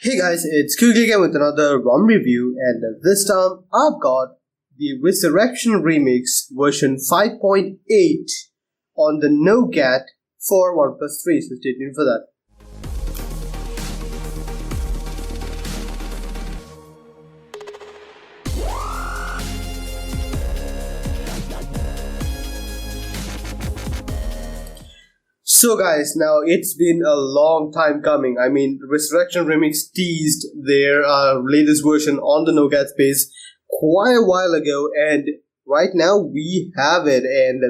Hey guys, it's Quickly again with another ROM review, and this time I've got the Ressurection Remix version 5.8 on the Nougat for OnePlus 3, so stay tuned for that. So guys, now it's been a long time coming. I mean, Ressurection Remix teased their latest version on the Nougat space quite a while ago, and right now we have it, and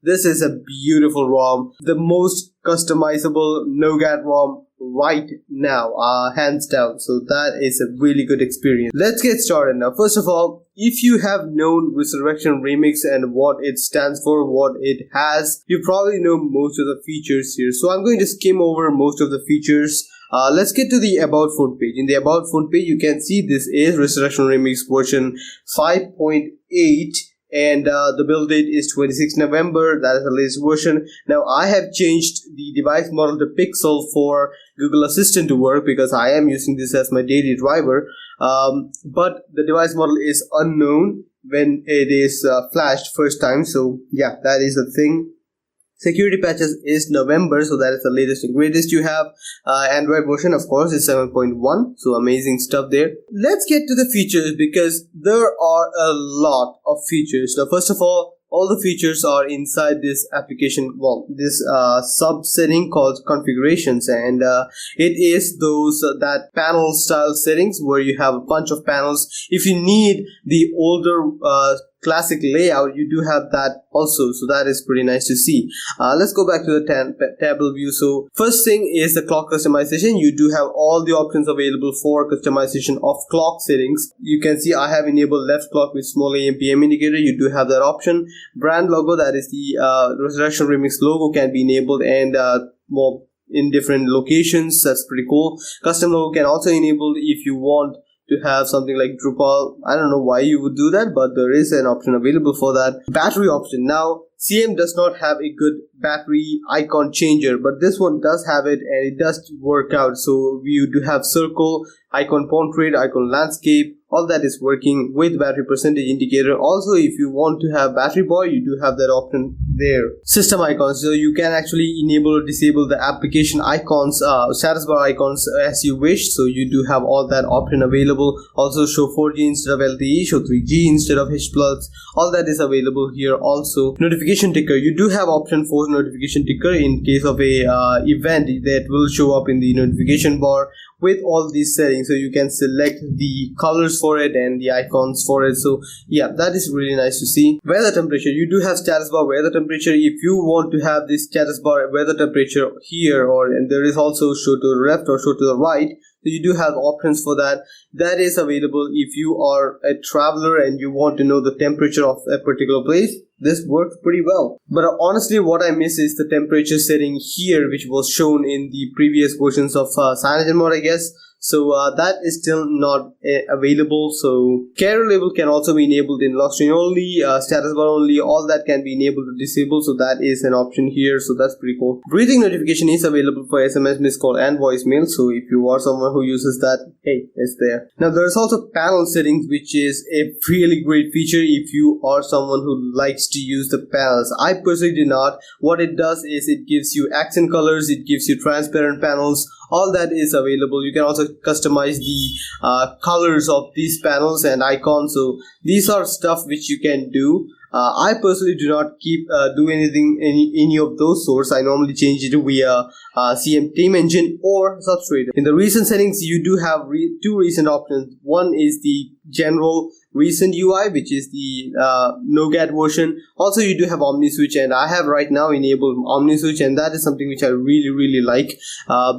this is a beautiful ROM, the most customizable Nougat ROM right now, hands down. So that is a really good experience. Let's get started now. First of all, if you have known Ressurection Remix and what it stands for, what it has, you probably know most of the features here. So I'm going to skim over most of the features. Let's get to the About Phone page. In the About Phone page, you can see this is Ressurection Remix version 5.8. And the build date is 26 November. That is the latest version. Now I have changed the device model to Pixel for Google Assistant to work because I am using this as my daily driver. But the device model is unknown when it is flashed first time. So yeah, that is the thing. Security patches is November, so that is the latest and greatest you have. Android version, of course, is 7.1, so amazing stuff there. Let's get to the features because there are a lot of features. Now, first of all the features are inside this application, this sub setting called configurations, and it is those that panel style settings where you have a bunch of panels. If you need the older classic layout, you do have that also, so that is pretty nice to see. Let's go back to the table view. So first thing is the clock customization. You do have all the options available for customization of clock settings. You can see I have enabled left clock with small AM PM indicator. You do have that option. Brand logo, that is the Ressurection Remix logo, can be enabled and more in different locations. That's pretty cool. Custom logo can also enable if you want to have something like Drupal. I don't know why you would do that, but there is an option available for that. Battery option. Now, CM does not have a good battery icon changer, but this one does have it and it does work out. So you do have circle, icon portrait, icon landscape, all that is working with battery percentage indicator. Also, if you want to have battery bar, you do have that option there. System icons, so you can actually enable or disable the application icons, status bar icons as you wish. So you do have all that option available. Also show 4G instead of LTE, show 3G instead of H+. All that is available here also. Notification ticker, you do have option for notification ticker in case of a event that will show up in the notification bar with all these settings. So you can select the colors for it and the icons for it. So yeah, that is really nice to see. Weather temperature, you do have status bar weather temperature. If you want to have this status bar weather temperature here, and there is also show to the left or show to the right, so you do have options for that. That is available if you are a traveler and you want to know the temperature of a particular place. This works pretty well. But honestly, what I miss is the temperature setting here, which was shown in the previous versions of Cyanogen mode, I guess. So that is still not available. So carrier label can also be enabled in lock screen only, status bar only, all that can be enabled to disable. So that is an option here. So that's pretty cool. Breathing notification is available for SMS, missed call and voicemail. So if you are someone who uses that, hey, it's there. Now there's also panel settings, which is a really great feature if you are someone who likes to use the panels. I personally do not. What it does is it gives you accent colors, it gives you transparent panels. All that is available. You can also customize the colors of these panels and icons. So these are stuff which you can do. I personally do not do any of those sorts. I normally change it via CM Team Engine or Substrate. In the recent settings, you do have two recent options. One is the general recent UI, which is the Nougat version. Also, you do have Omni Switch, and I have right now enabled Omni Switch, and that is something which I really like.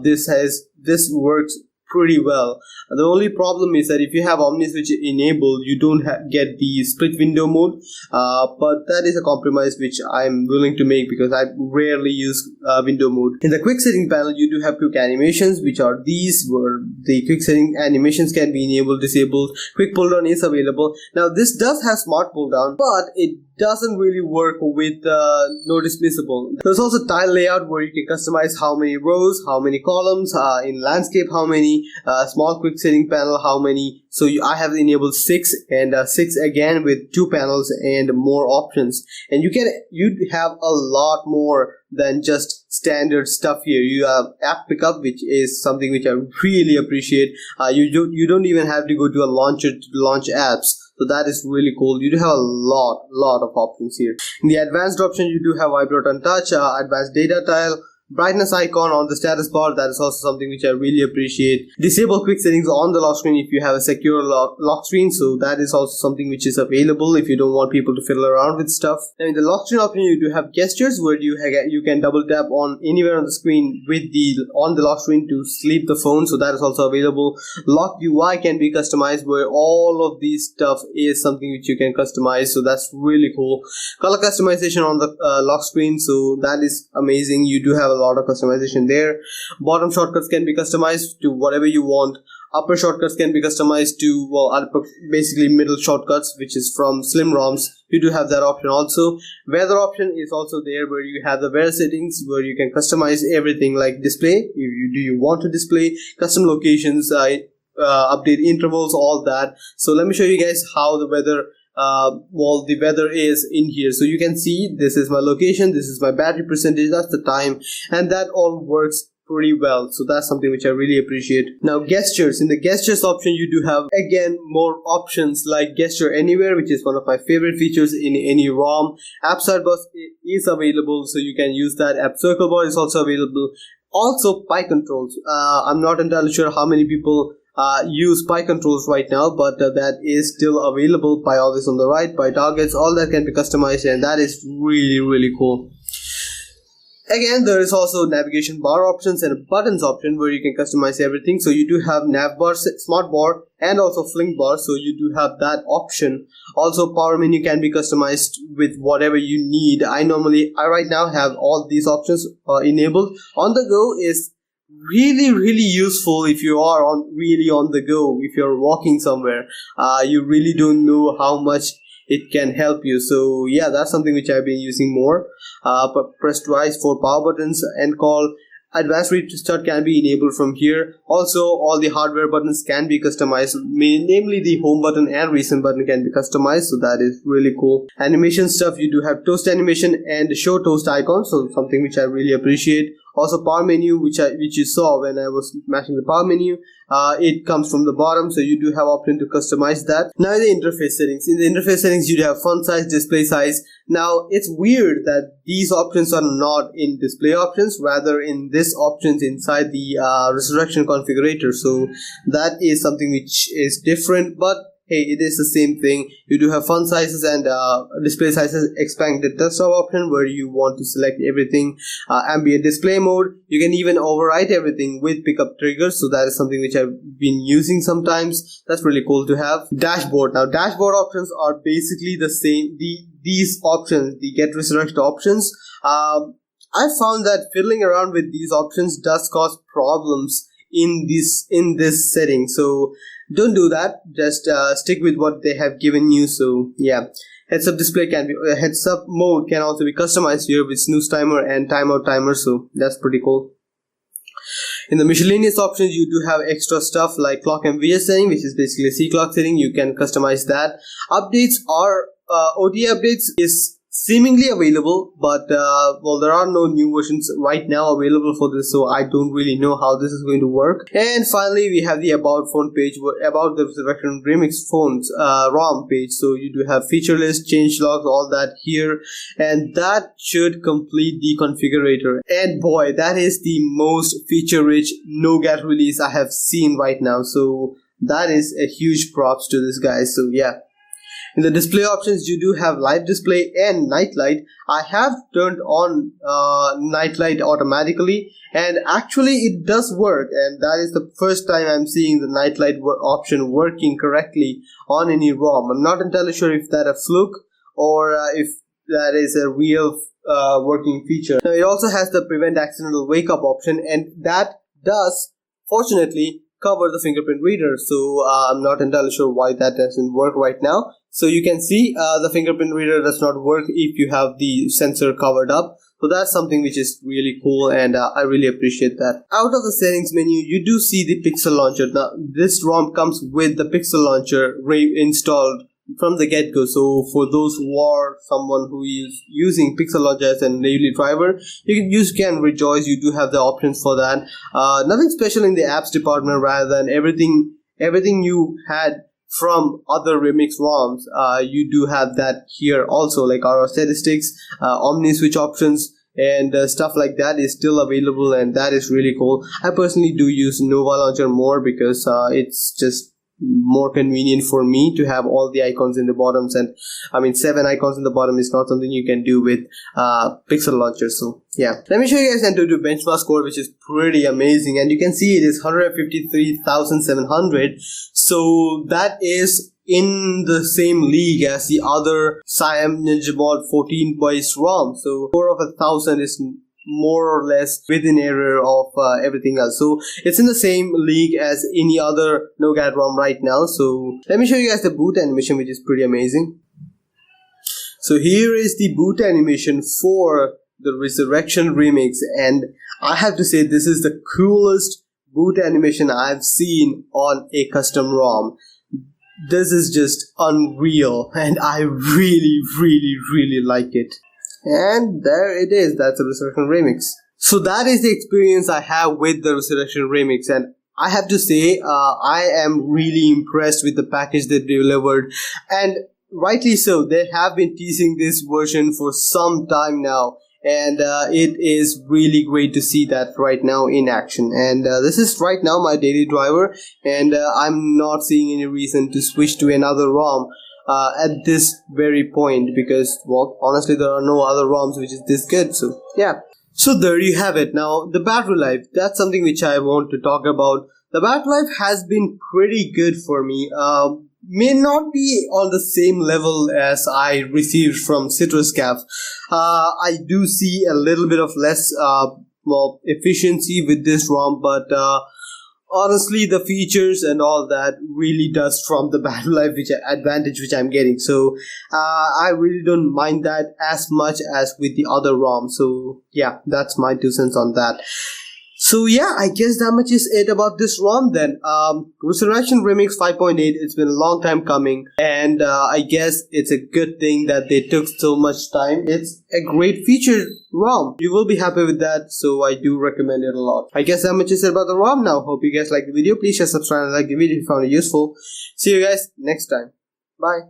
This works pretty well. The only problem is that if you have Omni Switch enabled, you don't get the split window mode, but that is a compromise which I'm willing to make because I rarely use window mode. In the quick setting panel, you do have quick animations, which are these, where the quick setting animations can be enabled, disabled. Quick pull down is available. Now this does have smart pull down, but it doesn't really work with no dismissible. There's also tile layout where you can customize how many rows, how many columns, in landscape how many, many, small quick setting panel, how many. So I have enabled 6, and 6 again with 2 panels and more options. And you have a lot more than just standard stuff here. You have app pickup, which is something which I really appreciate. You don't even have to go to a launcher to launch apps. So that is really cool. You do have a lot of options here. In the advanced option, you do have Vibrate and Touch, advanced data tile, brightness icon on the status bar. That is also something which I really appreciate. Disable quick settings on the lock screen if you have a secure lock screen. So that is also something which is available if you don't want people to fiddle around with stuff. And in the lock screen option, you do have gestures where you can double tap on anywhere on the screen with on the lock screen to sleep the phone. So that is also available. Lock UI can be customized, where all of these stuff is something which you can customize. So that's really cool. Color customization on the lock screen. So that is amazing. You do have a lot of customization there. Bottom shortcuts can be customized to whatever you want. Upper shortcuts can be customized to basically middle shortcuts, which is from slim ROMs. You do have that option also. Weather option is also there, where you have the weather settings where you can customize everything, like display. Do you want to display custom locations, update intervals, all that. So let me show you guys how the weather the weather is in here. So you can see this is my location, this is my battery percentage, that's the time, and that all works pretty well. So that's something which I really appreciate. Now gestures. In the gestures option, you do have again more options like gesture anywhere, which is one of my favorite features in any ROM. App start bus is available, so you can use that. App circle bar is also available. Also pie controls. I'm not entirely sure how many people use pie controls right now, but that is still available. Pie always on the right, pie targets, all that can be customized, and that is really cool. Again, there is also navigation bar options and a buttons option where you can customize everything. So you do have nav bar, smart bar, and also fling bar. So you do have that option. Also, power menu can be customized with whatever you need. I right now have all these options enabled. On the go is really useful if you are really on the go. If you're walking somewhere, you really don't know how much it can help you. So yeah, that's something which I've been using more. Press twice for power buttons and call. Advanced restart can be enabled from here. Also, all the hardware buttons can be customized, namely the home button and recent button can be customized. So that is really cool. Animation stuff, you do have toast animation and show toast icon. So something which I really appreciate. Also power menu, which you saw when I was mashing the power menu, it comes from the bottom, so you do have option to customize that. Now in the interface settings, you do have font size, display size. Now it's weird that these options are not in display options, rather in this options inside the Ressurection configurator. So that is something which is different, but hey, it is the same thing. You do have font sizes and display sizes. Expanded desktop option where you want to select everything. Ambient display mode. You can even overwrite everything with pickup triggers. So that is something which I've been using sometimes. That's really cool to have. Dashboard. Now dashboard options are basically the same. These options, the get Ressurection options. I found that fiddling around with these options does cause problems in this setting. So don't do that. Just stick with what they have given you. So yeah, heads up display heads up mode can also be customized here with snooze timer and timeout timer. So that's pretty cool. In the miscellaneous options, you do have extra stuff like clock MVS setting, which is basically a C clock setting. You can customize that. Updates are OTA updates is seemingly available, but there are no new versions right now available for this, so I don't really know how this is going to work. And finally, we have the about phone page, about the Ressurection Remix phones ROM page. So you do have feature list, change logs, all that here, and that should complete the configurator. And boy, that is the most feature-rich Nougat release I have seen right now. So that is a huge props to this guy. So yeah. In the display options, you do have live display and night light. I have turned on night light automatically, and actually it does work, and that is the first time I'm seeing the night light option working correctly on any ROM. I'm not entirely sure if that's a fluke or if that is a real working feature. Now it also has the prevent accidental wake up option, and that does fortunately cover the fingerprint reader. So I'm not entirely sure why that doesn't work right now. So you can see the fingerprint reader does not work if you have the sensor covered up. So that's something which is really cool, and I really appreciate that. Out of the settings menu, you do see the Pixel Launcher. Now this ROM comes with the Pixel Launcher installed from the get-go. So for those who are someone who is using Pixel Launcher as a daily driver, you can rejoice. You do have the options for that. Nothing special in the apps department, rather than everything you had from other Remix ROMs. You do have that here also, like our statistics, MNC Which options, and stuff like that is still available, and that is really cool. I personally do use Nova Launcher more because it's just more convenient for me to have all the icons in the bottoms, and I mean 7 icons in the bottom is not something you can do with Pixel Launcher. So yeah, let me show you guys Antutu benchmark score, which is pretty amazing, and you can see it is 153,700. So that is in the same league as the other Siam Ninja Mod 14 based ROM. So 4 of 1,000 is more or less within error of everything else. So it's in the same league as any other Nougat ROM right now. So let me show you guys the boot animation, which is pretty amazing. So here is the boot animation for the Ressurection remix, and I have to say this is the coolest boot animation I've seen on a custom ROM. This is just unreal, and I really like it. And there it is. That's the Ressurection remix. So that is the experience I have with the Ressurection remix, and I have to say I am really impressed with the package they delivered, and rightly so. They have been teasing this version for some time now, and it is really great to see that right now in action. And this is right now my daily driver, and I'm not seeing any reason to switch to another ROM at this very point, because, well, honestly there are no other ROMs which is this good. So yeah, so there you have it. Now the battery life, that's something which I want to talk about. The battery life has been pretty good for me. May not be on the same level as I received from CitrusCaf. I do see a little bit of less efficiency with this ROM, but honestly the features and all that really does trump the battery life advantage which I'm getting. So I really don't mind that as much as with the other ROM. So yeah, that's my 2 cents on that. So yeah, I guess that much is it about this ROM then. Ressurection Remix 5.8, it's been a long time coming, and I guess it's a good thing that they took so much time. It's a great featured ROM. You will be happy with that, so I do recommend it a lot. I guess that much is it about the ROM now. Hope you guys like the video. Please share, subscribe, and like the video if you found it useful. See you guys next time. Bye.